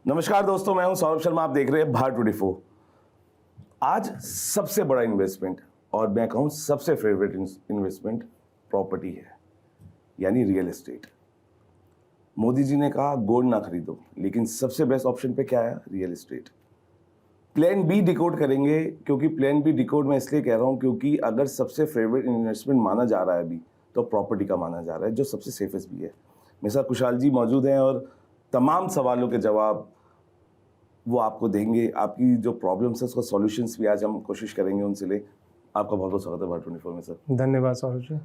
नमस्कार दोस्तों, मैं हूं सौरभ शर्मा। आप देख रहे हैं भारत 24। आज सबसे बड़ा इन्वेस्टमेंट और मैं कहूं सबसे फेवरेट इन्वेस्टमेंट प्रॉपर्टी है, यानी रियल एस्टेट। मोदी जी ने कहा गोल्ड ना खरीदो, लेकिन सबसे बेस्ट ऑप्शन पे क्या है? Real estate. Plan B decode करेंगे, क्योंकि प्लान बी डिकोड मैं इसलिए कह रहा हूं क्योंकि अगर सबसे फेवरेट इन्वेस्टमेंट माना जा रहा है अभी, तो प्रॉपर्टी का माना जा रहा है, जो सबसे सेफेस्ट भी है। मेरे साथ कुशाल जी मौजूद हैं और तमाम सवालों के जवाब वो आपको देंगे। आपकी जो प्रॉब्लम्स है उसका सॉल्यूशंस भी आज हम कोशिश करेंगे उनसे ले। आपका बहुत बहुत स्वागत है भारत 24 में सर। धन्यवाद सौरभ जी।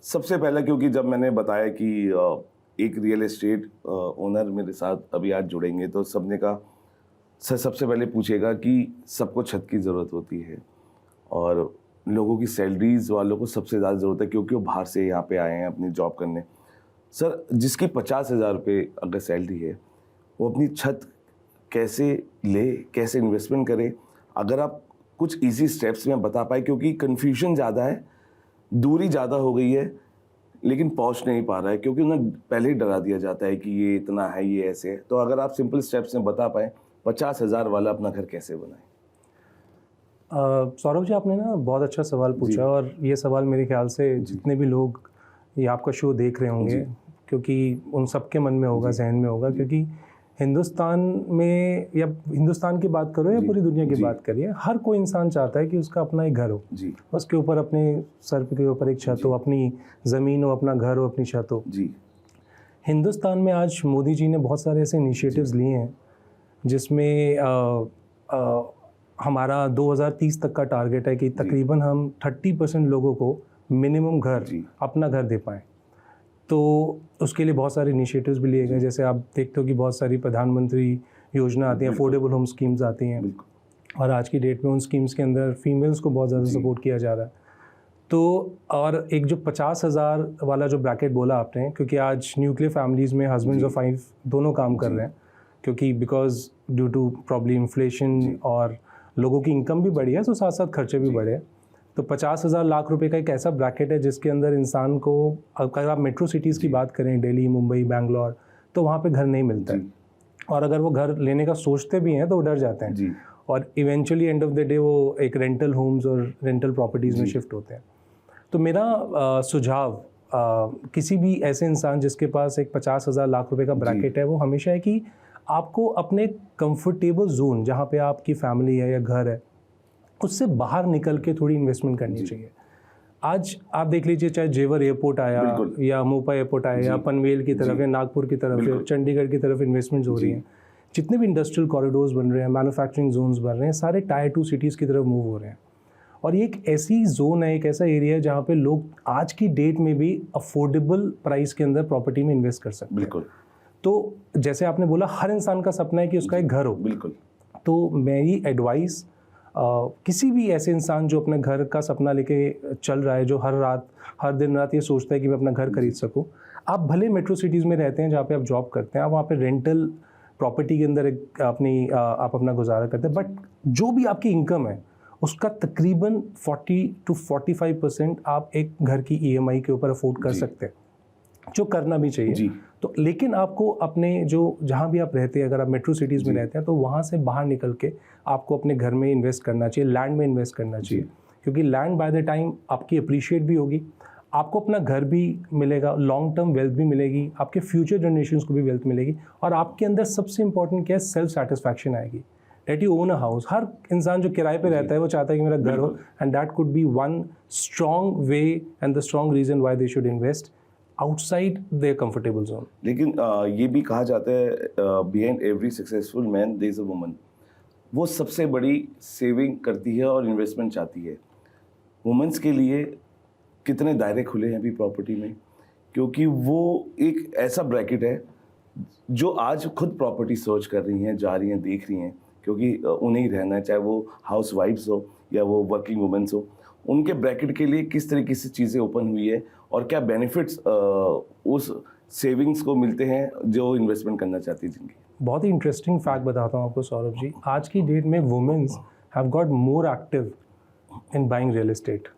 सबसे पहले क्योंकि जब मैंने बताया कि एक रियल एस्टेट ओनर मेरे साथ अभी आज जुड़ेंगे, तो सबने कहा सर सबसे पहले पूछेगा कि सबको छत की ज़रूरत होती है और लोगों की सैलरीज वालों को सबसे ज़्यादा ज़रूरत है, क्योंकि वो बाहर से यहाँ पे आए हैं अपनी जॉब करने। सर जिसकी 50,000 रुपये अगर सैलरी है, वो अपनी छत कैसे ले, कैसे इन्वेस्टमेंट करे? अगर आप कुछ इजी स्टेप्स में बता पाए, क्योंकि कन्फ्यूजन ज़्यादा है, दूरी ज़्यादा हो गई है, लेकिन पहुंच नहीं पा रहा है, क्योंकि उन्हें पहले ही डरा दिया जाता है कि ये इतना है, ये ऐसे है। तो अगर आप सिंपल स्टेप्स में बता पाएँ 50,000 वाला अपना घर कैसे बनाए? सौरभ जी, आपने ना बहुत अच्छा सवाल पूछा, और ये सवाल मेरे ख्याल से जितने भी लोग ये आपका शो देख रहे होंगे, क्योंकि उन सबके मन में होगा, जहन में होगा, क्योंकि हिंदुस्तान में, या हिंदुस्तान की बात करो या पूरी दुनिया की बात करिए, हर कोई इंसान चाहता है कि उसका अपना एक घर हो, उसके ऊपर अपने सर के ऊपर एक छत हो, अपनी ज़मीन हो, अपना घर हो, अपनी छत हो। हिंदुस्तान में आज मोदी जी ने बहुत सारे ऐसे इनिशिएटिव्स लिए हैं जिसमें हमारा 2030 तक का टारगेट है कि तकरीबन हम 30% लोगों को मिनिमम घर, अपना घर दे पाएँ। तो उसके लिए बहुत सारे इनिशिएटिव्स भी लिए गए। जैसे आप देखते हो कि बहुत सारी प्रधानमंत्री योजना आती हैं, अफोर्डेबल होम स्कीम्स आती हैं, और आज की डेट में उन स्कीम्स के अंदर फीमेल्स को बहुत ज़्यादा सपोर्ट किया जा रहा है। तो और एक जो 50,000 वाला जो ब्रैकेट बोला आपने, क्योंकि आज न्यूक्लियर फैमिलीज़ में हस्बैंड्स और वाइफ दोनों काम कर रहे हैं, क्योंकि because due to problem inflation और लोगों की इनकम भी बढ़ी है, तो साथ साथ खर्चे भी बढ़े हैं। तो 50,000 लाख रुपए का एक ऐसा ब्रैकेट है जिसके अंदर इंसान को, अगर आप मेट्रो सिटीज़ की बात करें, दिल्ली, मुंबई, बैंगलोर, तो वहाँ पे घर नहीं मिलता है, और अगर वो घर लेने का सोचते भी हैं तो वो डर जाते हैं, और eventually end of the day वो एक रेंटल होम्स और रेंटल प्रॉपर्टीज़ में शिफ्ट होते हैं। तो मेरा सुझाव किसी भी ऐसे इंसान जिसके पास एक 50,000 लाख रुपए का ब्रैकेट है, वो हमेशा है कि आपको अपने कंफर्टेबल जोन, जहाँ पे आपकी फैमिली है या घर है, उससे बाहर निकल के थोड़ी इन्वेस्टमेंट करनी चाहिए। आज आप देख लीजिए, चाहे जेवर एयरपोर्ट आया या मोपा एयरपोर्ट आया या पनवेल की तरफ या नागपुर की तरफ या चंडीगढ़ की तरफ इन्वेस्टमेंट्स हो रही हैं, जितने भी इंडस्ट्रियल कॉरिडोर्स बन रहे हैं, मैन्युफैक्चरिंग जोन्स बन रहे हैं, सारे टायर 2 सिटीज़ की तरफ मूव हो रहे हैं। और ये एक ऐसी जोन है, एक ऐसा एरिया है जहाँ पे लोग आज की डेट में भी अफोर्डेबल प्राइस के अंदर प्रॉपर्टी में इन्वेस्ट कर सकते हैं। बिल्कुल। तो जैसे आपने बोला, हर इंसान का सपना है कि उसका एक घर हो। बिल्कुल। तो मेरी एडवाइस किसी भी ऐसे इंसान जो अपने घर का सपना लेके चल रहा है, जो हर दिन रात ये सोचता है कि मैं अपना घर खरीद सकूं, आप भले मेट्रो सिटीज़ में रहते हैं जहाँ पे आप जॉब करते हैं, आप वहाँ पे रेंटल प्रॉपर्टी के अंदर आप अपना गुजारा करते हैं, बट जो भी आपकी इनकम है उसका तकरीबन 40 to 45% आप एक घर की EMI के ऊपर अफोर्ड कर सकते हैं, जो करना भी चाहिए। तो लेकिन आपको अपने जो जहाँ भी आप रहते हैं, अगर आप मेट्रो सिटीज़ में रहते हैं, तो वहाँ से बाहर निकल के आपको अपने घर में इन्वेस्ट करना चाहिए, लैंड में इन्वेस्ट करना चाहिए, क्योंकि लैंड बाय द टाइम आपकी अप्रिशिएट भी होगी, आपको अपना घर भी मिलेगा, लॉन्ग टर्म वेल्थ भी मिलेगी, आपके फ्यूचर जनरेशंस को भी वेल्थ मिलेगी, और आपके अंदर सबसे इंपॉर्टेंट क्या है? सेल्फ सेटिस्फैक्शन आएगी, that you own a house. हर इंसान जो किराए पे रहता है वो चाहता है कि मेरा घर हो, and that could be one strong way and the strong reason why they should invest outside their comfortable zone. लेकिन ये भी कहा जाता है behind every successful man there is a woman. वो सबसे बड़ी सेविंग करती है और इन्वेस्टमेंट चाहती है। वुमेंस के लिए कितने दायरे खुले हैं अभी प्रॉपर्टी में, क्योंकि वो एक ऐसा ब्रैकेट है जो आज खुद प्रॉपर्टी सर्च कर रही हैं, जा रही हैं, देख रही हैं, क्योंकि उन्हें ही रहना है, चाहे वो हाउस वाइफ्स हो या वो वर्किंग वुमेंस हो। उनके ब्रैकेट के लिए किस तरीके से चीज़ें ओपन हुई है और क्या बेनिफिट्स उस सेविंग्स को मिलते हैं जो इन्वेस्टमेंट करना चाहती है जिनकी? बहुत ही इंटरेस्टिंग फैक्ट बताता हूँ आपको सौरभ जी। आज की डेट में womens have got more active in buying real estate,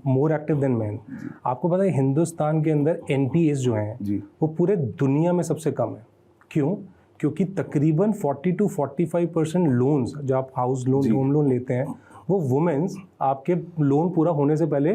more active than man. आपको पता है हिंदुस्तान के अंदर NPAs जो हैं वो पूरे दुनिया में सबसे कम है। क्यों? क्योंकि तकरीबन 40 to 45% लोन्स जो आप हाउस लोन होम लोन लेते हैं वो वुमेन्स आपके लोन पूरा होने से पहले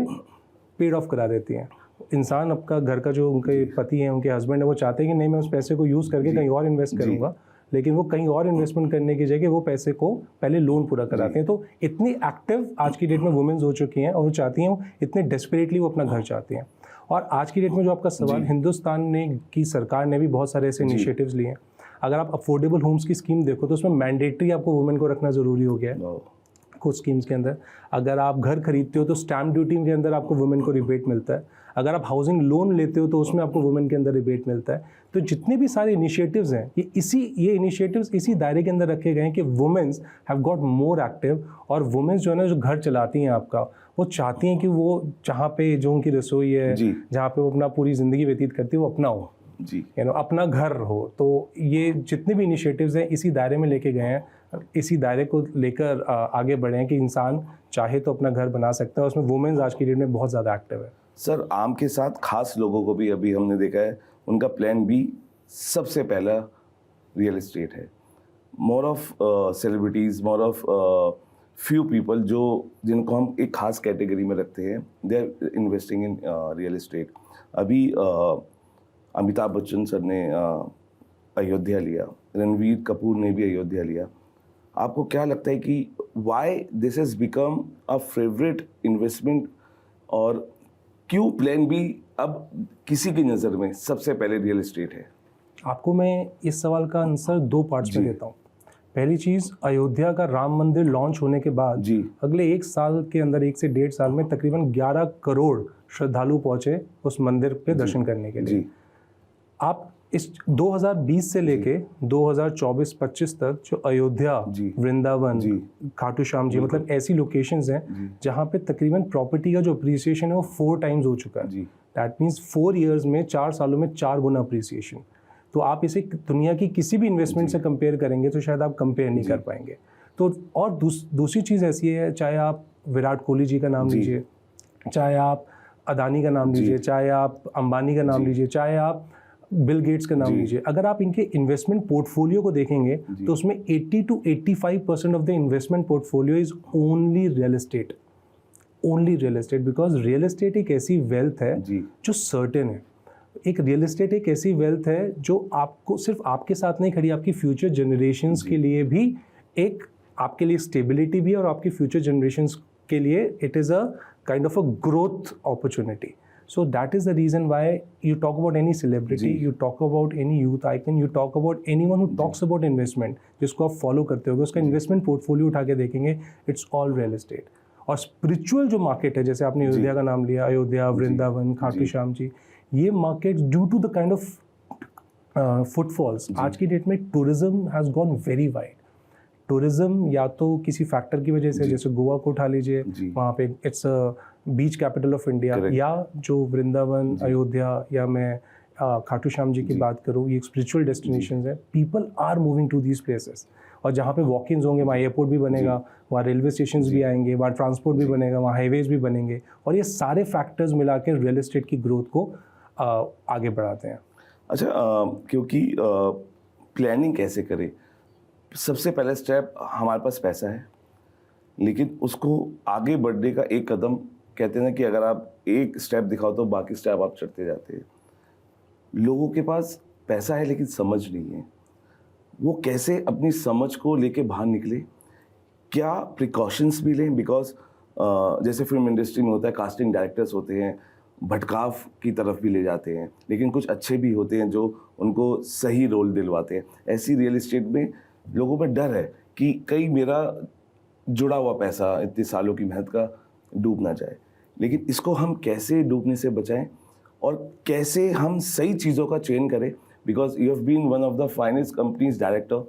पेड ऑफ करा देती हैं। इंसान आपका घर का जो उनके पति हैं, उनके हस्बैंड है, वो चाहते हैं कि नहीं मैं उस पैसे को यूज़ करके कहीं और इन्वेस्ट करूँगा, लेकिन वो कहीं और इन्वेस्टमेंट करने की जगह वो पैसे को पहले लोन पूरा कराते हैं। तो इतनी एक्टिव आज की डेट में वुमेन्स हो चुकी हैं और वो चाहती हैं, इतने डेस्परेटली वो अपना घर चाहती हैं। और आज की डेट में जो आपका सवाल, हिंदुस्तान ने की सरकार ने भी बहुत सारे ऐसे इनिशिएटिव्स लिए हैं। अगर आप अफोर्डेबल होम्स की स्कीम देखो तो उसमें मैंडेटरी आपको वुमेन को रखना ज़रूरी हो गया है कुछ स्कीम्स के अंदर। अगर आप घर खरीदते हो तो स्टैम्प ड्यूटी के अंदर आपको वुमेन को रिबेट मिलता है। अगर आप हाउसिंग लोन लेते हो तो उसमें आपको वुमेन के अंदर रिबेट मिलता है। तो जितने भी सारे इनिशिएटिव्स हैं ये इनिशिएटिव्स इसी दायरे के अंदर रखे गए हैं कि womens have got more active. और वुमेन्स जो है ना, जो घर चलाती हैं आपका, वो चाहती हैं कि वो जहाँ पे जो उनकी रसोई है, जहाँ पे वो अपना पूरी ज़िंदगी व्यतीत करती है, वो अपना हो, अपना घर हो। तो ये जितने भी इनिशिएटिव्स हैं इसी दायरे में लेके गए हैं, इसी दायरे को लेकर आगे बढ़े हैं कि इंसान चाहे तो अपना घर बना सकता है। उसमें वुमेन्स आज की डेट में बहुत ज़्यादा एक्टिव है। सर, आम के साथ खास लोगों को भी अभी हमने देखा है, उनका प्लान भी सबसे पहला रियल एस्टेट है। More of celebrities, more of few people जिनको हम एक खास कैटेगरी में रखते हैं, they are investing in real estate. अभी अमिताभ बच्चन सर ने अयोध्या लिया, रणवीर कपूर ने भी अयोध्या लिया। आपको क्या लगता है कि why this has become a favourite investment, और क्यों प्लान बी अब किसी की नज़र में सबसे पहले रियल एस्टेट है? आपको मैं इस सवाल का आंसर 2 पार्ट्स में देता हूँ। पहली चीज़, अयोध्या का राम मंदिर लॉन्च होने के बाद अगले 1 साल के अंदर, 1 से 1.5 साल में तकरीबन 11 करोड़ श्रद्धालु पहुँचे उस मंदिर पे दर्शन करने के लिए। आप इस 2020 से लेके 2024-25 तक जो अयोध्या, वृंदावन, खाटू श्याम जी, मतलब ऐसी लोकेशंस हैं जहाँ पे तकरीबन प्रॉपर्टी का जो अप्रिसिएशन है वो 4 टाइम्स हो चुका है। दैट मीन्स 4 ईयर्स में, 4 सालों में 4 गुना अप्रिसिएशन। तो आप इसे दुनिया की किसी भी इन्वेस्टमेंट से कंपेयर करेंगे तो शायद आप कंपेयर नहीं कर पाएंगे। तो और दूसरी चीज़ ऐसी है, चाहे आप विराट कोहली जी का नाम लीजिए, चाहे आप अदानी का नाम लीजिए, चाहे आप अंबानी का नाम लीजिए, चाहे आप बिल गेट्स का नाम लीजिए, अगर आप इनके इन्वेस्टमेंट पोर्टफोलियो को देखेंगे तो उसमें 80 to 85% of the investment portfolio is only real estate. Only real estate, because real estate एक ऐसी वेल्थ है जो सर्टेन है। एक रियल एस्टेट एक ऐसी वेल्थ है जो आपको सिर्फ आपके साथ नहीं खड़ी, आपकी फ्यूचर जनरेशन्स के लिए भी एक, आपके लिए स्टेबिलिटी भी है, और आपकी फ्यूचर जनरेशन्स के लिए it is a kind of a growth opportunity. So that is the reason why you talk about any celebrity, you talk about any youth icon, you talk about anyone who talks about investment, जिसको आप follow करते होगे, उसका investment portfolio उठा के देखेंगे, it's all real estate. और spiritual जो मार्केट है, जैसे आपने अयोध्या का नाम लिया, अयोध्या, वृंदावन, खाटू श्याम जी, ये market due to the kind of footfalls, आज की डेट में tourism has gone very wide. Tourism या तो किसी फैक्टर की वजह से, जैसे गोवा को उठा लीजिए, वहाँ पे it's a beach capital of India, या जो वृंदावन, अयोध्या, या मैं खाटू श्याम जी की बात करूँ, ये स्पिरिचुअल डेस्टिनेशंस है। People are moving to these places, और जहाँ पे वॉक-इन्स होंगे वहाँ एयरपोर्ट भी बनेगा, वहाँ रेलवे स्टेशंस भी आएंगे, वहाँ ट्रांसपोर्ट भी बनेगा, वहाँ हाईवेज भी बनेंगे, और ये सारे फैक्टर्स मिला के रियल एस्टेट की ग्रोथ को आगे बढ़ाते हैं। अच्छा, क्योंकि प्लानिंग कैसे करें? सबसे पहला स्टेप, हमारे पास पैसा है, लेकिन उसको आगे बढ़ने का एक कदम, कहते हैं ना कि अगर आप एक स्टेप दिखाओ तो बाकी स्टेप आप चढ़ते जाते हैं। लोगों के पास पैसा है लेकिन समझ नहीं है, वो कैसे अपनी समझ को लेके बाहर निकले? क्या प्रिकॉशंस भी लें? बिकॉज जैसे फिल्म इंडस्ट्री में होता है, कास्टिंग डायरेक्टर्स होते हैं, भटकाव की तरफ भी ले जाते हैं, लेकिन कुछ अच्छे भी होते हैं जो उनको सही रोल दिलवाते हैं। ऐसी रियल एस्टेट में लोगों में डर है कि कहीं मेरा जुड़ा हुआ पैसा, इतने सालों की मेहनत का, डूब ना जाए। लेकिन इसको हम कैसे डूबने से बचाएं, और कैसे हम सही चीज़ों का चयन करें? Because you have been one of the finance companies director,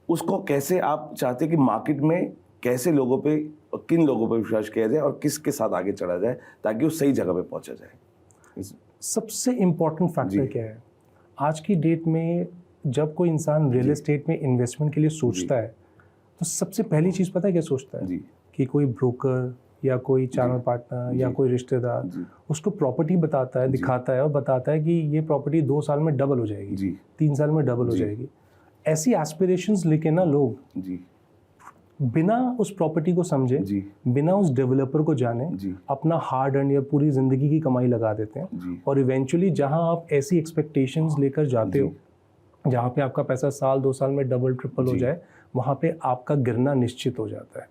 उसको कैसे आप चाहते कि मार्केट में कैसे लोगों पे, किन लोगों पे विश्वास किया जाए और किसके साथ आगे चढ़ा जाए ताकि वो सही जगह पे पहुंचा जाए? सबसे इम्पॉर्टेंट फैक्टर क्या है आज की डेट में? जब कोई इंसान रियल एस्टेट में इन्वेस्टमेंट के लिए सोचता है तो सबसे पहली चीज़ पता है क्या सोचता है? कि कोई ब्रोकर या कोई चैनल पार्टनर या कोई रिश्तेदार उसको प्रॉपर्टी बताता है, दिखाता है और बताता है कि ये प्रॉपर्टी 2 साल में डबल हो जाएगी, 3 साल में डबल हो जाएगी। ऐसी एस्पिरेशंस लेके ना लोग जी बिना उस प्रॉपर्टी को समझे, जी बिना उस डेवलपर को जाने, जी अपना हार्ड अर्न या पूरी ज़िंदगी की कमाई लगा देते हैं। जी और इवेंचुअली जहां आप ऐसी एक्सपेक्टेशंस लेकर जाते हो, जहाँ पे आपका पैसा साल 2 साल में डबल ट्रिपल हो जाए, वहाँ पे आपका गिरना निश्चित हो जाता है।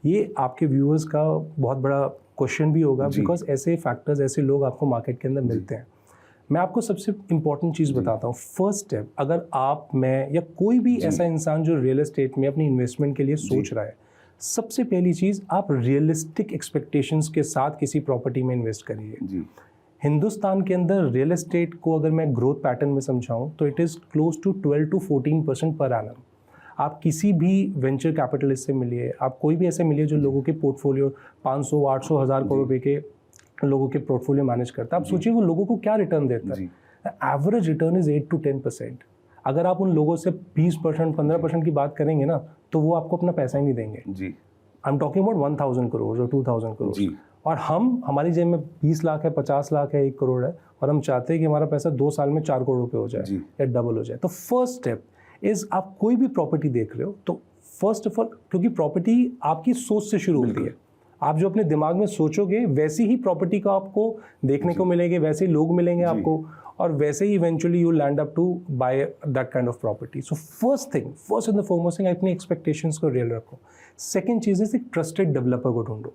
ये आपके व्यूअर्स का बहुत बड़ा क्वेश्चन भी होगा, बिकॉज ऐसे फैक्टर्स, ऐसे लोग आपको मार्केट के अंदर मिलते हैं। मैं आपको सबसे इम्पॉर्टेंट चीज़ बताता हूँ। फर्स्ट स्टेप, अगर आप, मैं या कोई भी ऐसा इंसान जो रियल एस्टेट में अपनी इन्वेस्टमेंट के लिए सोच रहा है, सबसे पहली चीज़, आप रियलिस्टिक एक्सपेक्टेशंस के साथ किसी प्रॉपर्टी में इन्वेस्ट करिए। जी हिंदुस्तान के अंदर रियल एस्टेट को अगर मैं ग्रोथ पैटर्न में समझाऊं तो it is close to 12 to 14% per annum. आप किसी भी वेंचर कैपिटलिस्ट से मिलिए, आप कोई भी ऐसे मिलिए जो लोगों के पोर्टफोलियो 500, 800, 1000 करोड़ रुपए के लोगों के पोर्टफोलियो मैनेज करता है। आप सोचिए वो लोगों को क्या रिटर्न देता है। Average return is 8 to 10%। अगर आप उन लोगों से 20%, 15% की बात करेंगे ना, तो वो आपको अपना पैसा ही नहीं देंगे। जी I am talking about 1000 crore और 2000 करोड़। और हमारी जेब में 20 लाख है, 50 लाख है, 1 करोड़ है, और हम चाहते हैं कि हमारा पैसा 2 साल में 4 करोड़ रुपए हो जाए या डबल हो जाए। तो फर्स्ट स्टेप इज, आप कोई भी प्रॉपर्टी देख रहे हो तो फर्स्ट ऑफ ऑल, क्योंकि प्रॉपर्टी आपकी सोच से शुरू होती है। आप जो अपने दिमाग में सोचोगे वैसी ही प्रॉपर्टी को आपको देखने को मिलेंगे, वैसे ही लोग मिलेंगे आपको, और वैसे ही eventually you land up to buy that kind of property. So first and the foremost thing, अपनी एक्सपेक्टेशंस को रियल रखो। सेकंड चीज़ है, एक ट्रस्टेड डेवलपर को ढूंढो।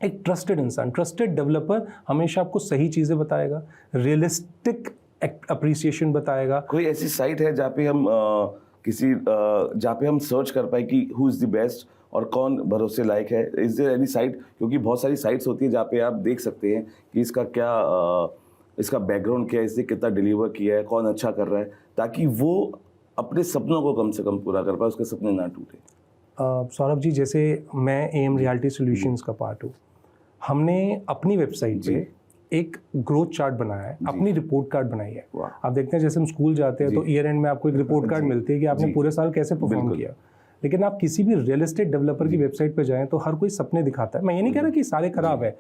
एक ट्रस्टेड इंसान, ट्रस्टेड डेवलपर हमेशा आपको सही चीज़ें बताएगा, रियलिस्टिक अप्रिसिएशन बताएगा। कोई ऐसी साइट है जहाँ पे हम जहाँ पे हम सर्च कर पाए कि हु इज़ द बेस्ट और कौन भरोसे लायक है? Is there any site? क्योंकि बहुत सारी साइट्स होती है जहाँ पे आप देख सकते हैं कि इसका क्या इसका बैकग्राउंड क्या है, इसने कितना डिलीवर किया है, कौन अच्छा कर रहा है, ताकि वो अपने सपनों को कम से कम पूरा कर पाए, उसके सपने ना टूटे। सौरभ जी, जैसे मैं AM रियलिटी सॉल्यूशंस का पार्ट हूँ, हमने अपनी वेबसाइट पे एक ग्रोथ चार्ट बनाया है, अपनी रिपोर्ट कार्ड बनाई है। आप देखते हैं जैसे हम स्कूल जाते हैं तो ईयर एंड में आपको एक रिपोर्ट कार्ड मिलती है कि आपने पूरे साल कैसे परफॉर्म किया। लेकिन आप किसी भी रियल एस्टेट डेवलपर की वेबसाइट पे जाएं तो हर कोई सपने दिखाता है। मैं ये नहीं कह रहा कि सारे खराब है,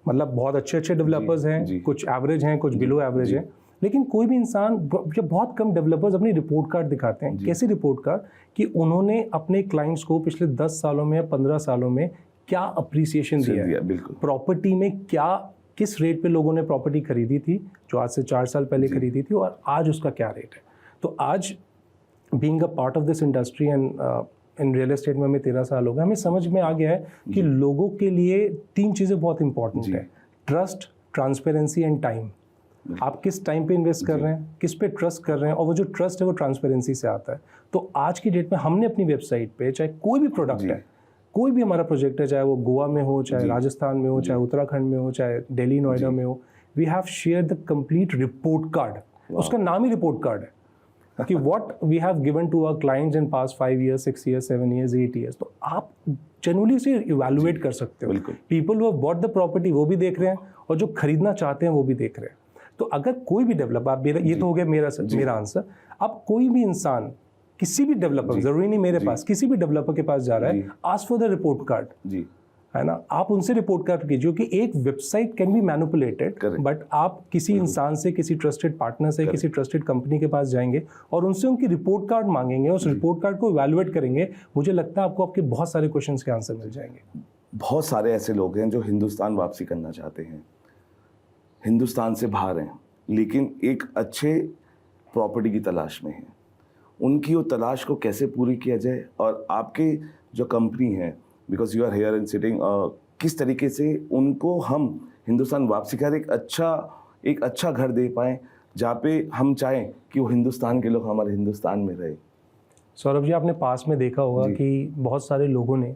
मतलब बहुत अच्छे डेवलपर्स हैं, कुछ एवरेज हैं, कुछ बिलो एवरेज हैं, लेकिन कोई भी इंसान, जब बहुत कम डेवलपर्स अपनी रिपोर्ट कार्ड दिखाते हैं। कैसी रिपोर्ट कार्ड? कि उन्होंने अपने क्लाइंट्स को पिछले 10 सालों में या 15 सालों में क्या अप्रिसिएशन दिया है, प्रॉपर्टी में क्या, किस रेट पे लोगों ने प्रॉपर्टी खरीदी थी जो आज से 4 साल पहले खरीदी थी, और आज उसका क्या रेट है। तो आज being a part of this industry and in real estate में हमें 13 साल हो गए, हमें समझ में आ गया है कि लोगों के लिए 3 चीज़ें बहुत इंपॉर्टेंट है: ट्रस्ट, ट्रांसपेरेंसी एंड टाइम। आप किस टाइम पे इन्वेस्ट कर रहे हैं, किस पे ट्रस्ट कर रहे हैं, और वो जो ट्रस्ट है वो ट्रांसपेरेंसी से आता है। तो आज की डेट में हमने अपनी वेबसाइट पे, चाहे कोई भी प्रोडक्ट है, कोई भी हमारा प्रोजेक्ट है, चाहे वो गोवा में हो, चाहे राजस्थान में हो, चाहे उत्तराखंड में हो, चाहे दिल्ली नोएडा में हो, we have share the complete report card. उसका नाम ही रिपोर्ट कार्ड है कि what we have given to our clients in past 5 years, 6 years, 7 years, 8 years। तो आप जनरली इसे इवैल्यूएट कर सकते हो। People who have bought the property वो भी देख रहे हैं, और जो खरीदना चाहते हैं वो भी देख रहे हैं। तो अगर कोई भी डेवलपर, आप, ये तो हो गया मेरा आंसर। अब कोई भी इंसान, किसी भी डेवलपर, जरूरी नहीं मेरे पास, किसी भी डेवलपर के पास जा रहा है, ask for the report card, है ना। आप उनसे रिपोर्ट कार्ड कीजिए कि एक website can be manipulated, but आप किसी इंसान से, किसी ट्रस्टेड पार्टनर से, किसी ट्रस्टेड कंपनी के पास जाएंगे और उनसे उनकी रिपोर्ट कार्ड मांगेंगे, उस रिपोर्ट कार्ड को इवैल्यूएट करेंगे, मुझे लगता है आपको आपके बहुत सारे क्वेश्चंस के आंसर मिल जाएंगे। बहुत सारे ऐसे लोग हैं जो हिंदुस्तान वापसी करना चाहते हैं, हिंदुस्तान से बाहर हैं, लेकिन एक अच्छे प्रॉपर्टी की तलाश में हैं। उनकी वो तलाश को कैसे पूरी किया जाए, और आपके जो कंपनी है, because you are here and sitting, किस तरीके से उनको हम हिंदुस्तान वापसी कर एक अच्छा घर दे पाएँ जहाँ पे हम चाहें कि वो हिंदुस्तान के लोग हमारे हिंदुस्तान में रहे। सौरभ जी, आपने पास में देखा होगा कि बहुत सारे लोगों ने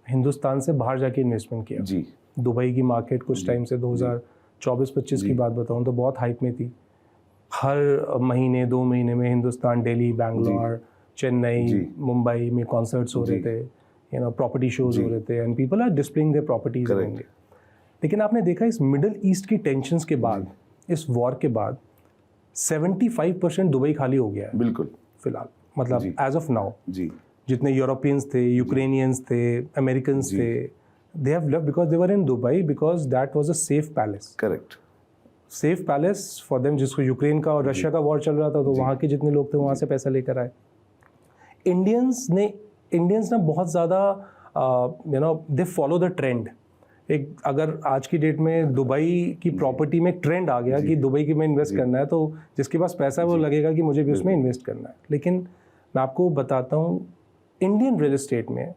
हिंदुस्तान से बाहर जाके इन्वेस्टमेंट किया। दुबई की मार्केट कुछ टाइम से 2024-25 की बात बताऊँ तो बहुत हाइप में थी। हर महीने 2 महीने में हिंदुस्तान, दिल्ली, बैंगलोर, चेन्नई, मुंबई में कॉन्सर्ट्स हो रहे थे, प्रॉपर्टी शोज हो रहे थे, and people are displaying their properties होंगे। लेकिन आपने देखा इस मिडिल ईस्ट की टेंशन्स के बाद, इस वॉर के बाद 75% दुबई खाली हो गया है। बिल्कुल, फिलहाल, मतलब एज ऑफ नाउ जितने यूरोपियंस थे, यूक्रेनियंस थे, अमेरिकन्स थे, they have left because they were in Dubai, because that was a safe palace. Correct, safe palace for them. जिसको यूक्रेन का और रशिया का वॉर चल रहा था, तो वहाँ के जितने लोग थे वहाँ से पैसा लेकर आए। इंडियंस ना बहुत ज़्यादा दे फॉलो द ट्रेंड। एक अगर आज की डेट में दुबई की प्रॉपर्टी में एक ट्रेंड आ गया कि दुबई की में इन्वेस्ट करना है, तो जिसके पास पैसा है वो लगेगा कि मुझे भी उसमें इन्वेस्ट करना है। लेकिन मैं आपको बताता हूँ, इंडियन रियल एस्टेट में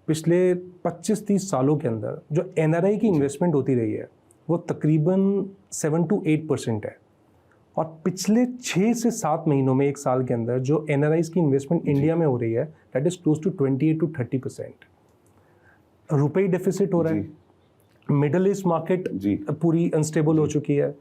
पिछले 25-30 सालों के अंदर जो NRI की इन्वेस्टमेंट होती रही है वो तकरीबन 7 to 8% है, और पिछले 6 से 7 महीनों में, एक साल के अंदर जो NRIs की इन्वेस्टमेंट इंडिया में हो रही है, that is close to 28 to 30%। रुपये डेफिसिट हो रहा है, मिडल ईस्ट मार्केट पूरी अनस्टेबल हो चुकी है।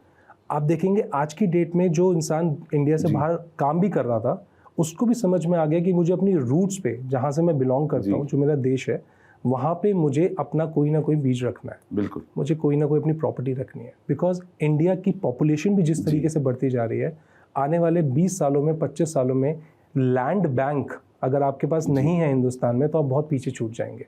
आप देखेंगे आज की डेट में जो इंसान इंडिया से बाहर काम भी कर रहा था, उसको भी समझ में आ गया कि मुझे अपनी रूट्स पे, जहाँ से मैं बिलोंग करता हूँ, जो मेरा देश है, वहाँ पे मुझे अपना कोई ना कोई बीज रखना है। बिल्कुल, मुझे कोई ना कोई अपनी प्रॉपर्टी रखनी है, बिकॉज इंडिया की पॉपुलेशन भी जिस तरीके से बढ़ती जा रही है, आने वाले 20 सालों में, 25 सालों में लैंड बैंक अगर आपके पास नहीं है हिंदुस्तान में, तो आप बहुत पीछे छूट जाएंगे।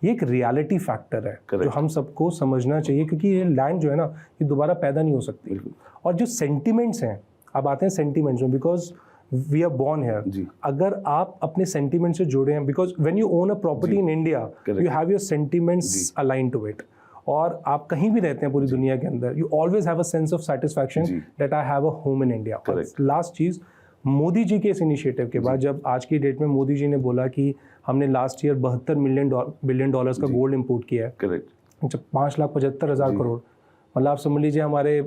ये एक रियलिटी फैक्टर है जो हम सबको समझना चाहिए, क्योंकि ये लैंड जो है ना, ये दोबारा पैदा नहीं हो सकती। और जो सेंटिमेंट्स हैं, अब आते हैं सेंटिमेंट्स में, because we are born here. अगर आप अपने सेंटिमेंट से जुड़े हैं, because when you own a property in India, you have your sentiments align to it, और आप कहीं भी रहते हैं पूरी दुनिया के अंदर, you always have a sense of satisfaction that I have a home in India. Last चीज़, मोदी जी के इस इनिशिएटिव के बाद, जब आज की डेट में मोदी जी ने बोला कि हमने लास्ट ईयर 72 बिलियन डॉलर्स का गोल्ड इंपोर्ट किया है, जब 5,75,000 करोड़, मतलब आप समझ लीजिए हमारे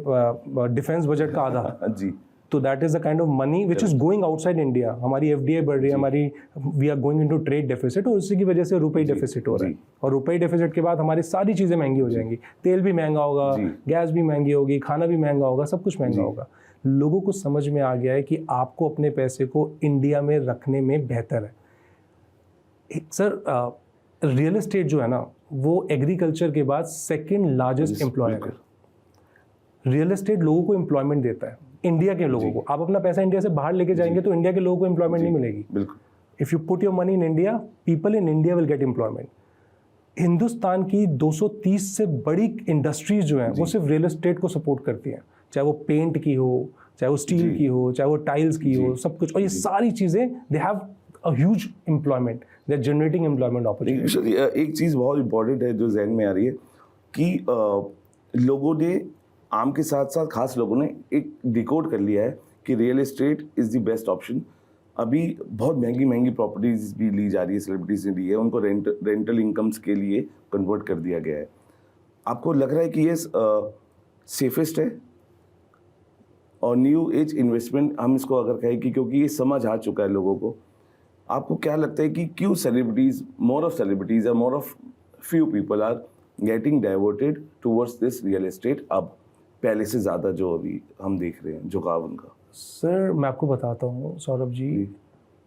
डिफेंस बजट का आधा जी। तो that is the kind of money which is going outside India. हमारी FDI बढ़ रही है, हमारी we are going into trade deficit, और उसी की वजह से रुपये डेफिसिट हो रहा है। और रुपये डेफिसिट के बाद हमारी सारी चीज़ें महंगी हो जाएंगी, तेल भी महंगा होगा, गैस भी महंगी होगी, खाना भी महंगा होगा, सब कुछ महंगा होगा। लोगों को समझ में आ गया है कि आपको अपने पैसे को इंडिया में रखने में बेहतर है। सर, रियल एस्टेट जो है ना, वो एग्रीकल्चर के बाद सेकेंड लार्जेस्ट एम्प्लॉयर है। रियल एस्टेट लोगों को एम्प्लॉयमेंट देता है, इंडिया के लोगों को। आप अपना पैसा इंडिया से बाहर लेके जाएंगे तो इंडिया के लोगों को एम्प्लॉयमेंट नहीं मिलेगी। If you put your money in India, people in India will get employment. Hindustan की 230 से बड़ी इंडस्ट्रीज जो हैं, वो सिर्फ रियल एस्टेट को सपोर्ट करती हैं, चाहे वो पेंट की हो, चाहे वो स्टील की हो, चाहे वो टाइल्स की हो, सब कुछ। और ये सारी चीज़ें, they have a huge employment, they are generating employment opportunity. एक चीज़ बहुत इंपॉर्टेंट है जो जहन में आ रही है कि लोगों ने, आम के साथ साथ खास लोगों ने एक डिकोड कर लिया है कि real estate is the best option. अभी बहुत महंगी महंगी प्रॉपर्टीज भी ली जा रही है, सेलिब्रिटीज ने ली है, उनको रेंटल इनकम्स के लिए कन्वर्ट कर दिया गया है। आपको लग रहा है कि ये सेफेस्ट है और न्यू एज इन्वेस्टमेंट हम इसको अगर कहें कि, क्योंकि ये समझ आ चुका है लोगों को, आपको क्या लगता है कि क्यों सेलिब्रिटीज, मोर ऑफ सेलिब्रिटीज और more of few people are getting diverted towards this real estate, अब पहले से ज़्यादा जो अभी हम देख रहे हैं झुकाव उनका? सर, मैं आपको बताता हूँ सौरभ जी,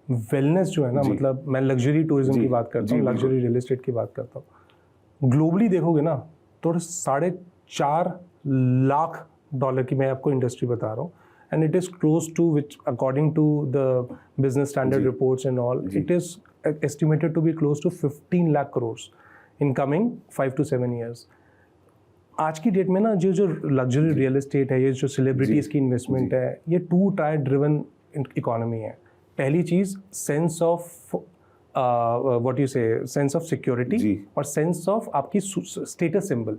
वेलनेस जो है ना, मतलब मैं लग्जरी टूरिज्म की बात करता हूँ, लग्जरी रियल एस्टेट की बात करता हूँ। ग्लोबली देखोगे ना तो 4.5 लाख डॉलर की मैं आपको इंडस्ट्री बता रहा हूँ, and it is close to, which according to the business standard reports and all, it is estimated to be close to 15 lakh crore in coming 5 to 7 years। आज की डेट में ना जो लग्जरी रियल एस्टेट है, ये जो सेलिब्रिटीज़ की इन्वेस्टमेंट है, ये 2 टायर ड्रिवन इकोनॉमी है। पहली चीज़, सेंस ऑफ व्हाट यू से, सेंस ऑफ सिक्योरिटी, और सेंस ऑफ आपकी status symbol.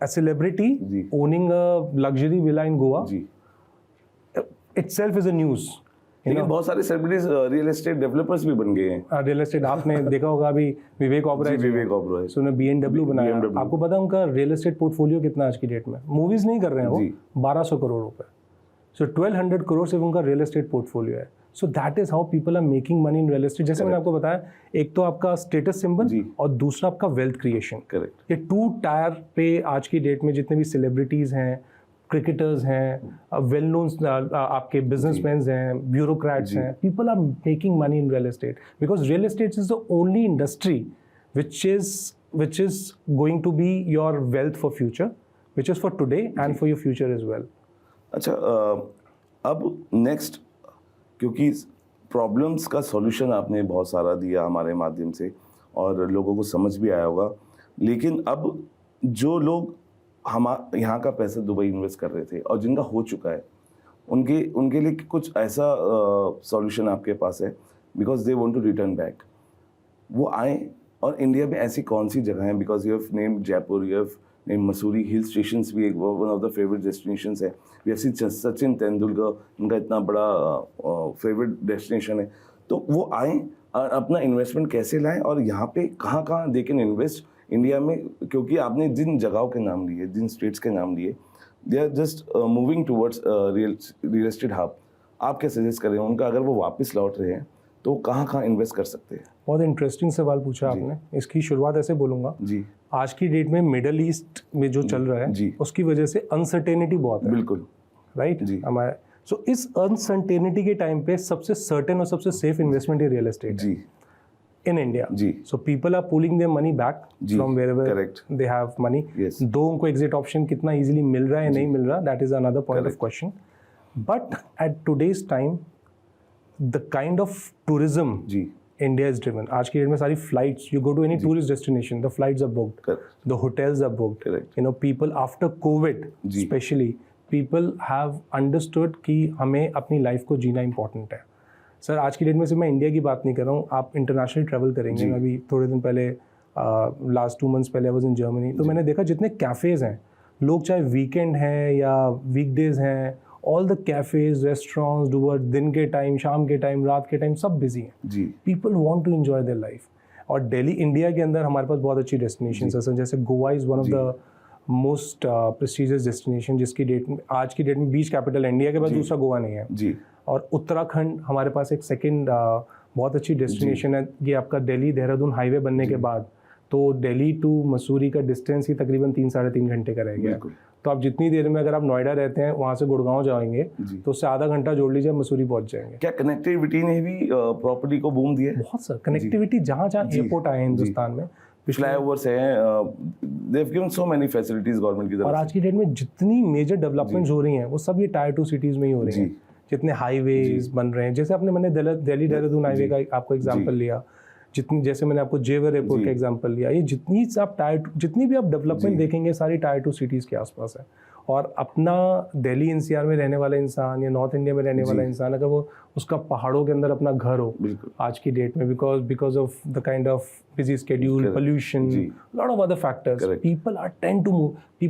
Celebrity owning a luxury villa in Goa itself is a news. लेकिन बहुत सारे सेलिब्रिटीज रियल एस्टेट डेवलपर्स भी बन गए हैं। रियल एस्टेट आपने देखा होगा, अभी विवेक ओबरॉय, सो उन्होंने BMW बनाया। आपको पता है उनका रियल एस्टेट पोर्टफोलियो कितना आज की डेट में? मूवीज नहीं कर रहे हैं वो, 1200 करोड़ रुपए। सो 1200 करोड़ से उनका रियल एस्टेट पोर्टफोलियो है। So that is how people are making money in real estate. जैसे मैंने आपको बताया, एक तो आपका स्टेटस सिंबल और दूसरा आपका वेल्थ क्रिएशन। करेक्ट। ये 2 टायर पे आज की डेट में जितने भी सेलिब्रिटीज हैं, क्रिकेटर्स हैं, वेल नोन आपके बिजनेसमैन हैं, ब्यूरोक्रेट्स हैं, people are making money in real estate, because real estate is the only industry which is going to be your wealth for future, which is for today and for your future as well. अच्छा, अब next, क्योंकि problems का solution आपने बहुत सारा दिया हमारे माध्यम से और लोगों को समझ भी आया होगा, लेकिन अब जो लोग यहाँ का पैसा दुबई इन्वेस्ट कर रहे थे और जिनका हो चुका है, उनके लिए कुछ ऐसा सॉल्यूशन आपके पास है, because they want to return back, वो आए। और इंडिया में ऐसी कौन सी जगह है, because you have named Jaipur, you have named Mussoorie, hill stations भी एक one of the favourite destinations है। We have seen Sachin Tendulkar, उनका इतना बड़ा फेवरेट डेस्टिनेशन है। तो वो आए और अपना इन्वेस्टमेंट कैसे लाएं, और यहाँ पे कहाँ कहाँ दे कैन इन्वेस्ट इंडिया में, क्योंकि आपने जिन जगहों के नाम लिए, जिन स्टेट्स के नाम लिए, they are just moving towards real estate hub. आप क्या सजेस्ट करें उनका, अगर वो वापस लौट रहे हैं तो कहाँ कहाँ इन्वेस्ट कर सकते हैं? बहुत इंटरेस्टिंग सवाल पूछा आपने। इसकी शुरुआत ऐसे बोलूँगा जी, आज की डेट में मिडल ईस्ट में जो चल रहा है उसकी वजह से अनसर्टेनिटी बहुत है। बिल्कुल राइट जी। हमारे सो इस अनसर्टेनिटी के टाइम पे सबसे सर्टेन और सबसे सेफ इन्वेस्टमेंट है रियल एस्टेट जी इन इंडिया। जी। So people are pulling their money back from wherever correct. They have money. Yes. दो उनको एग्जिट ऑप्शन कितना इजीली मिल रहा है नहीं मिल रहा, that is another point of question. But at today's time the kind of tourism जी India is driven. आज की डेट में सारी flights, you go to any tourist destination, the flights are booked, Correct. the hotels are booked. Correct. You know, people after COVID, especially, people have understood कि हमें अपनी life को जीना important है। Sir आज की डेट में सिर्फ मैं इंडिया की बात नहीं कर रहा हूँ, आप इंटरनेशनल ट्रैवल करेंगे। मैं अभी थोड़े दिन पहले लास्ट 2 months पहले आई वाज इन जर्मनी, तो मैंने देखा जितने कैफ़ेज़ हैं, लोग चाहे वीकेंड हैं या वीकडेज हैं, all the cafes restaurants doer, दिन के टाइम, शाम के टाइम, रात के टाइम सब बिजी हैं जी। People want to enjoy their life. और दिल्ली इंडिया के अंदर हमारे पास बहुत अच्छी डेस्टिनेशंस है, जैसे Goa is one of the most prestigious destination, जिसकी डेट में आज की डेट में बीच कैपिटल इंडिया के बाद दूसरा गोवा नहीं है जी। और उत्तराखंड हमारे पास एक सेकेंड बहुत अच्छी डेस्टिनेशन है। ये आपका दिल्ली देहरादून हाईवे बनने के बाद तो दिल्ली टू मसूरी का डिस्टेंस ही तकरीबन 3-3.5 घंटे का रह गया। तो आप जितनी देर में, अगर आप नोएडा रहते हैं वहाँ से गुड़गांव जाएंगे तो उससे आधा घंटा जोड़ लीजिए, मसूरी पहुँच जाएंगे। क्या कनेक्टिविटी ने भी प्रॉपर्टी को बूम दिया? बहुत सर, कनेक्टिविटी जहाँ जहाँ एयरपोर्ट आए हैं हिंदुस्तान में, फ्लाईओवर्स हैं, they have given so many facilities government की तरफ और आज की डेट में जितनी मेजर डेवलपमेंट्स हो रही हैं वो सब ये टायर 2 सिटीज़ में ही हो रही हैं। जितने हाईवेज बन रहे हैं, जैसे मैंने दिल्ली देहरादून हाईवे का आपको एग्जांपल लिया, जितनी जैसे मैंने आपको जेवर एयरपोर्ट का एग्जांपल लिया, ये जितनी भी आप डेवलपमेंट देखेंगे सारी टायर 2 सिटीज़ के आसपास है। और अपना दिल्ली एनसीआर में रहने वाला इंसान या नॉर्थ इंडिया में रहने वाला इंसान, अगर वो उसका पहाड़ों के अंदर अपना घर हो आज की डेट में, because of the kind of busy schedule, pollution, lot of other factors, people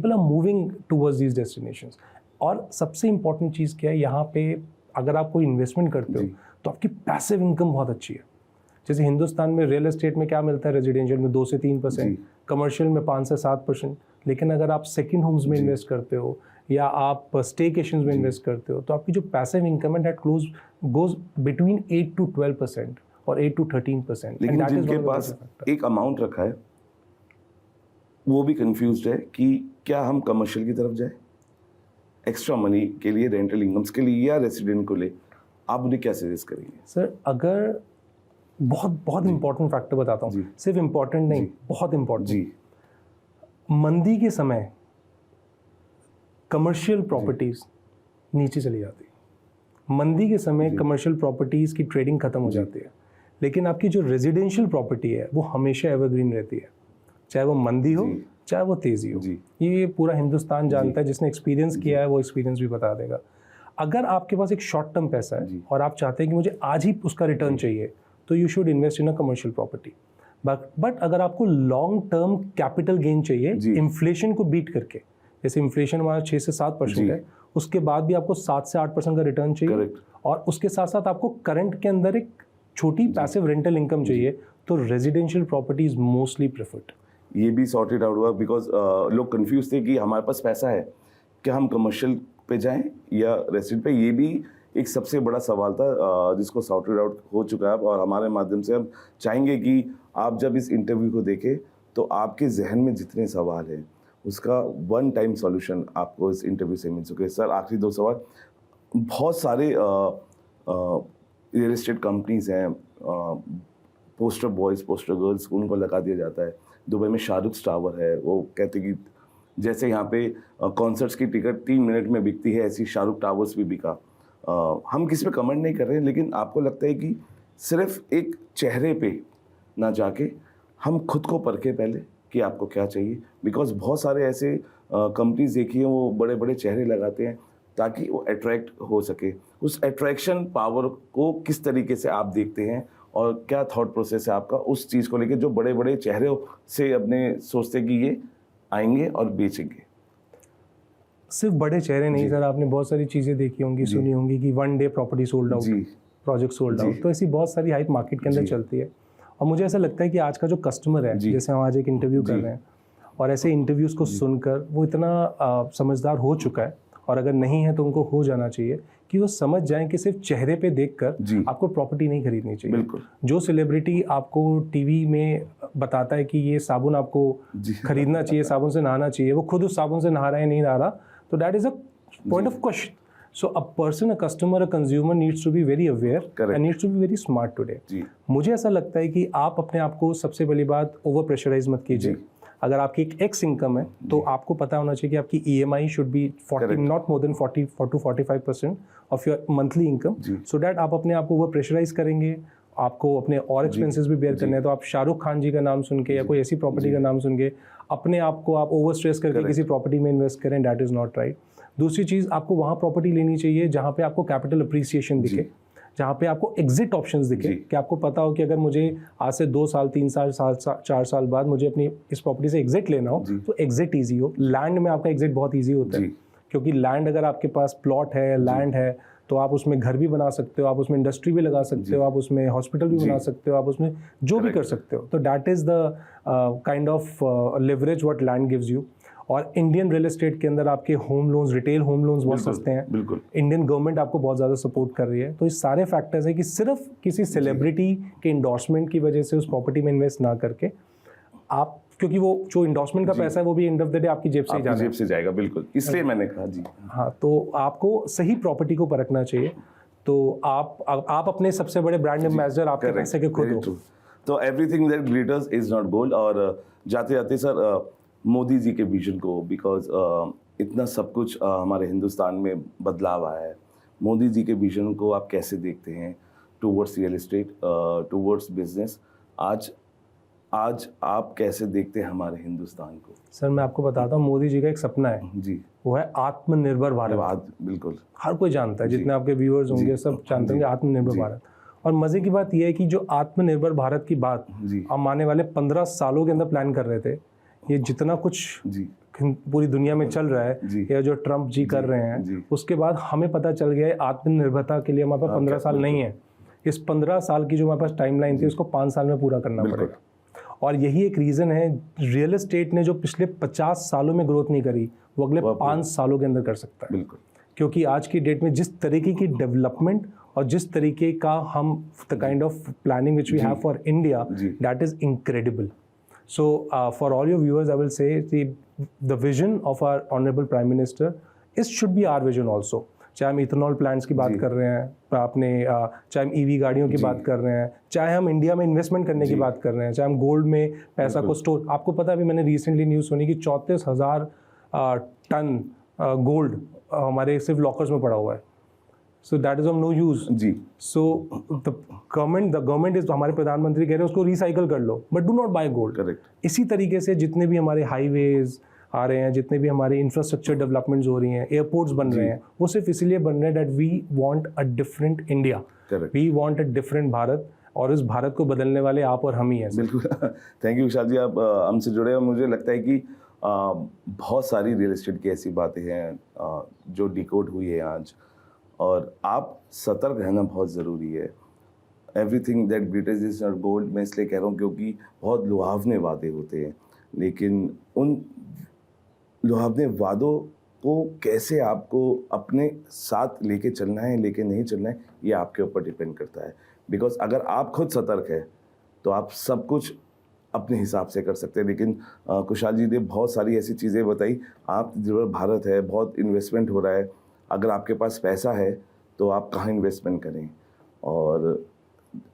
are moving towards these destinations. और सबसे इंपॉर्टेंट चीज़ क्या है, यहाँ पे अगर आप कोई इन्वेस्टमेंट करते हो तो आपकी पैसिव इनकम बहुत अच्छी है। जैसे हिंदुस्तान में रियल एस्टेट में क्या मिलता है, रेजिडेंशियल में 2 से 3%, कमर्शियल में 5 से 7%, लेकिन अगर आप सेकंड होम्स में इन्वेस्ट करते हो या आप स्टेकेशंस में इन्वेस्ट करते हो तो आपकी जो पैसिव इनकम है दैट गोज बिटवीन 8 to 12% और 8 to 13%। लेकिन जिनके पास एक अमाउंट रखा है वो भी कंफ्यूज्ड है कि क्या हम कमर्शियल की तरफ जाए एक्स्ट्रा मनी के लिए, रेंटल इनकम्स के लिए, या रेसिडेंट को ले। आप उन्हें क्या सजेस्ट करेंगे? सर अगर बहुत इंपॉर्टेंट फैक्टर बताता हूँ, सिर्फ इम्पॉर्टेंट नहीं, बहुत इम्पॉर्टेंट जी। मंदी के समय कमर्शियल प्रॉपर्टीज नीचे चली जाती है, मंदी के समय कमर्शियल प्रॉपर्टीज की ट्रेडिंग खत्म हो जाती है, लेकिन आपकी जो रेजिडेंशियल प्रॉपर्टी है वो हमेशा एवरग्रीन रहती है, चाहे वो मंदी हो चाहे वो तेजी हो। ये पूरा हिंदुस्तान जानता है, जिसने एक्सपीरियंस किया है वो एक्सपीरियंस भी बता देगा। अगर आपके पास एक शॉर्ट टर्म पैसा है और आप चाहते हैं कि मुझे आज ही उसका रिटर्न चाहिए, तो you should invest in a commercial property. But अगर आपको लॉन्ग टर्म कैपिटल गेन चाहिए इन्फ्लेशन को बीट करके, जैसे इन्फ्लेशन हमारा 6 से 7% है, उसके बाद भी आपको 7 से 8% का रिटर्न चाहिए और उसके साथ साथ आपको करंट के अंदर एक छोटी पैसिव रेंटल इनकम चाहिए, तो residential property is mostly preferred. ये भी सॉर्टेड आउट हुआ, बिकॉज लोग कंफ्यूज थे कि हमारे पास पैसा है, क्या हम कमर्शियल पे जाएं या रेसिडेंट पे। ये भी एक सबसे बड़ा सवाल था जिसको सॉर्टेड आउट हो चुका है, और हमारे माध्यम से हम चाहेंगे कि आप जब इस इंटरव्यू को देखें तो आपके जहन में जितने सवाल हैं उसका वन टाइम सॉल्यूशन आपको इस इंटरव्यू से मिल चुके हैं। सर आखिरी 2 सवाल, बहुत सारे रियल एस्टेट कंपनीज हैं, पोस्टर बॉयज़ पोस्टर गर्ल्स उनको लगा दिया जाता है। दुबई में शाहरुख टावर है, वो कहते कि जैसे यहाँ पे कॉन्सर्ट्स की टिकट 3 मिनट में बिकती है, ऐसी शाहरुख टावर्स भी बिका। हम किसी पे कमेंट नहीं कर रहे हैं, लेकिन आपको लगता है कि सिर्फ एक चेहरे पे ना जाके हम खुद को परखें पहले कि आपको क्या चाहिए, बिकॉज बहुत सारे ऐसे कंपनीज देखिए वो बड़े बड़े चेहरे लगाते हैं, ताकि वो अट्रैक्ट हो सके। उस अट्रैक्शन पावर को किस तरीके से आप देखते हैं और क्या थॉट प्रोसेस है आपका उस चीज़ को लेके, जो बड़े बड़े चेहरे से अपने सोचते कि ये आएंगे और बेचेंगे? सिर्फ बड़े चेहरे नहीं सर, आपने बहुत सारी चीज़ें देखी होंगी, सुनी होंगी कि 1 day property sold out, project sold out. तो ऐसी बहुत सारी हाइप मार्केट के अंदर चलती है। और मुझे ऐसा लगता है कि आज का जो कस्टमर है, जैसे हम आज एक इंटरव्यू कर रहे हैं और ऐसे इंटरव्यूज़ को सुनकर वो इतना समझदार हो चुका है, और अगर नहीं है तो उनको हो जाना चाहिए कि वो समझ जाएं कि सिर्फ चेहरे पे देखकर आपको प्रॉपर्टी नहीं खरीदनी चाहिए। बिल्कुल। जो सेलिब्रिटी आपको टीवी में बताता है कि ये साबुन आपको खरीदना चाहिए, साबुन से नहाना चाहिए, वो खुद उस साबुन से नहा रहा है नहीं नहा रहा, तो that is a point of question. So a person, a customer, a consumer needs to be very aware and needs to be very smart today. मुझे ऐसा लगता है कि आप अपने आप को सबसे पहली बात ओवर प्रेशराइज मत कीजिए। अगर आपकी एक एक्स इनकम है तो आपको पता होना चाहिए कि आपकी EMI should be 40 not more than 40 to 45% of your monthly income, so that आप अपने आप को ओवर प्रेशराइज करेंगे, आपको अपने और एक्सपेंसेस भी बेयर करने हैं। तो आप शाहरुख खान जी का नाम सुन के या कोई ऐसी प्रॉपर्टी का नाम सुन के अपने आप को आप ओवर स्ट्रेस करके किसी प्रॉपर्टी में इन्वेस्ट करें, दैट इज़ नॉट राइट। दूसरी चीज़, आपको वहाँ प्रॉपर्टी लेनी चाहिए जहाँ पे आपको कैपिटल अप्रिसिएशन दिखे, जहाँ पे आपको एग्जिट ऑप्शंस दिखे, कि आपको पता हो कि अगर मुझे आज से 2 साल 3 साल 4 साल बाद मुझे अपनी इस प्रॉपर्टी से एग्जिट लेना हो तो एग्जिट ईजी हो। लैंड में आपका एग्जिट बहुत ईजी होता है, क्योंकि लैंड अगर आपके पास प्लॉट है, लैंड है, तो आप उसमें घर भी बना सकते हो, आप उसमें इंडस्ट्री भी लगा सकते हो, आप उसमें हॉस्पिटल भी बना सकते हो, आप उसमें जो भी कर सकते हो। तो that is the kind of leverage what land gives you. और इंडियन रियल एस्टेट के अंदर आपके home loans, retail home loans बहुत सस्ते हैं। बिल्कुल। इंडियन गवर्नमेंट आपको बहुत ज़्यादा सपोर्ट कर रही है। तो ये सारे फैक्टर्स है कि सिर्फ किसी सेलिब्रिटी के इंडोर्समेंट की वजह से उस प्रॉपर्टी में इन्वेस्ट ना करके आप, क्योंकि वो जो इंडोर्समेंट का पैसा है वो भी एंड ऑफ द डे आपकी जेब से ही जाएगा। बिल्कुल, इसलिए मैंने कहा जी। हाँ, तो आपको सही प्रॉपर्टी को परखना चाहिए। तो आप अपने सबसे बड़े ब्रांड एम्बेसडर आपके पैसे के खुद हो। तो everything that glitters is not gold. और जाते जाते सर, मोदी जी के विजन को, बिकॉज इतना सब कुछ हमारे हिंदुस्तान में बदलाव आया है, मोदी जी के विजन को आप कैसे देखते हैं towards real estate, towards business? आज आप कैसे देखते हैं हमारे हिंदुस्तान को? सर मैं आपको बताता हूँ, मोदी जी का एक सपना है जी, वो है आत्मनिर्भर भारत। बिल्कुल, हर कोई जानता है, जितने आपके व्यूअर्स होंगे सब जानते होंगे आत्मनिर्भर भारत। और मजे की बात यह है कि जो आत्मनिर्भर भारत की बात हम आने वाले 15 सालों के अंदर प्लान कर रहे थे, ये जितना कुछ पूरी दुनिया में चल रहा है या जो ट्रम्प जी कर रहे हैं, उसके बाद हमें पता चल गया है आत्मनिर्भरता के लिए हमारे पास 15 साल नहीं है। इस 15 साल की जो हमारे पास टाइमलाइन थी उसको 5 साल में पूरा करना पड़ेगा। और यही एक रीज़न है, रियल एस्टेट ने जो पिछले 50 सालों में ग्रोथ नहीं करी वो अगले 5 सालों के अंदर कर सकता है। बिल्कुल, क्योंकि आज की डेट में जिस तरीके की डेवलपमेंट और जिस तरीके का हम the kind of planning which we have for India, that is incredible. So for all your viewers, I will say the vision of our honorable Prime Minister should be our vision also. चाहे हम ethanol plants की बात कर रहे हैं, आपने चाहे हम EV गाड़ियों की बात कर रहे हैं, चाहे हम इंडिया में इन्वेस्टमेंट करने की बात कर रहे हैं, चाहे हम गोल्ड में पैसा को स्टोर। आपको पता है, अभी मैंने रिसेंटली न्यूज़ सुनी कि 34,000 टन गोल्ड हमारे सिर्फ लॉकर्स में पड़ा हुआ है। So that is of no use. Ji. So the government is, हमारे प्रधानमंत्री कह रहे हैं उसको रिसाइकल कर लो, but do not buy gold. Correct. इसी तरीके से जितने भी हमारे हाईवेज आ रहे हैं, जितने भी हमारी इंफ्रास्ट्रक्चर डेवलपमेंट्स हो रही हैं, एयरपोर्ट्स बन रहे हैं, वो सिर्फ इसलिए बन रहे हैं that we want a different India. Correct. We want a different Bharat, और इस भारत को बदलने वाले आप और हम ही हैं। बिल्कुल, थैंक यू विशाल जी, आप हमसे जुड़े। और मुझे लगता है कि बहुत सारी रियल एस्टेट की ऐसी बातें हैं जो डिकोड हुई है आज, और आप सतर्क रहना बहुत ज़रूरी है। Everything that glitters is not gold, मैं इसलिए कह रहा हूँ क्योंकि बहुत लुभावने वादे होते हैं, लेकिन उन लुभावने वादों को कैसे आपको अपने साथ लेके चलना है, लेके नहीं चलना है, ये आपके ऊपर डिपेंड करता है। बिकॉज अगर आप खुद सतर्क है तो आप सब कुछ अपने हिसाब से कर सकते हैं। लेकिन कुशाल जी ने बहुत सारी ऐसी चीज़ें बताई। आत्मनिर्भर भारत है, बहुत इन्वेस्टमेंट हो रहा है, अगर आपके पास पैसा है तो आप कहाँ इन्वेस्टमेंट करें, और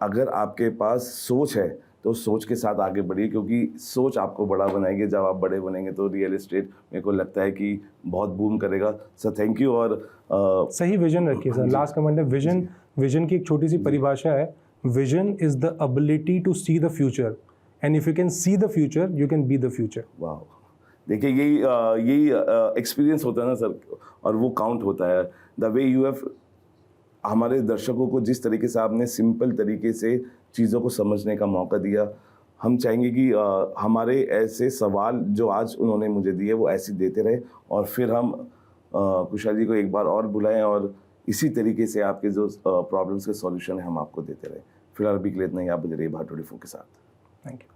अगर आपके पास सोच है तो सोच के साथ आगे बढ़िए, क्योंकि सोच आपको बड़ा बनाएगी। जब आप बड़े बनेंगे तो रियल एस्टेट मेरे को लगता है कि बहुत बूम करेगा। Sir thank you. और सही विजन रखिए सर। लास्ट कमेंट है, विजन की एक छोटी सी परिभाषा है, vision is the ability to see the future, and if you can see the future you can be the future. वाह, देखिए यही एक्सपीरियंस होता है ना सर, और वो काउंट होता है। द वे यू हैव हमारे दर्शकों को जिस तरीके से आपने सिंपल तरीके से चीज़ों को समझने का मौका दिया, हम चाहेंगे कि हमारे ऐसे सवाल जो आज उन्होंने मुझे दिए वो ऐसे देते रहे, और फिर हम कुशाल जी को एक बार और बुलाएं और इसी तरीके से आपके जो प्रॉब्लम्स के सॉल्यूशन है हम आपको देते रहे। फिलहाल अभी के लिए इतना ही। आप बजे रहिए भारत 24 के साथ। Thank you.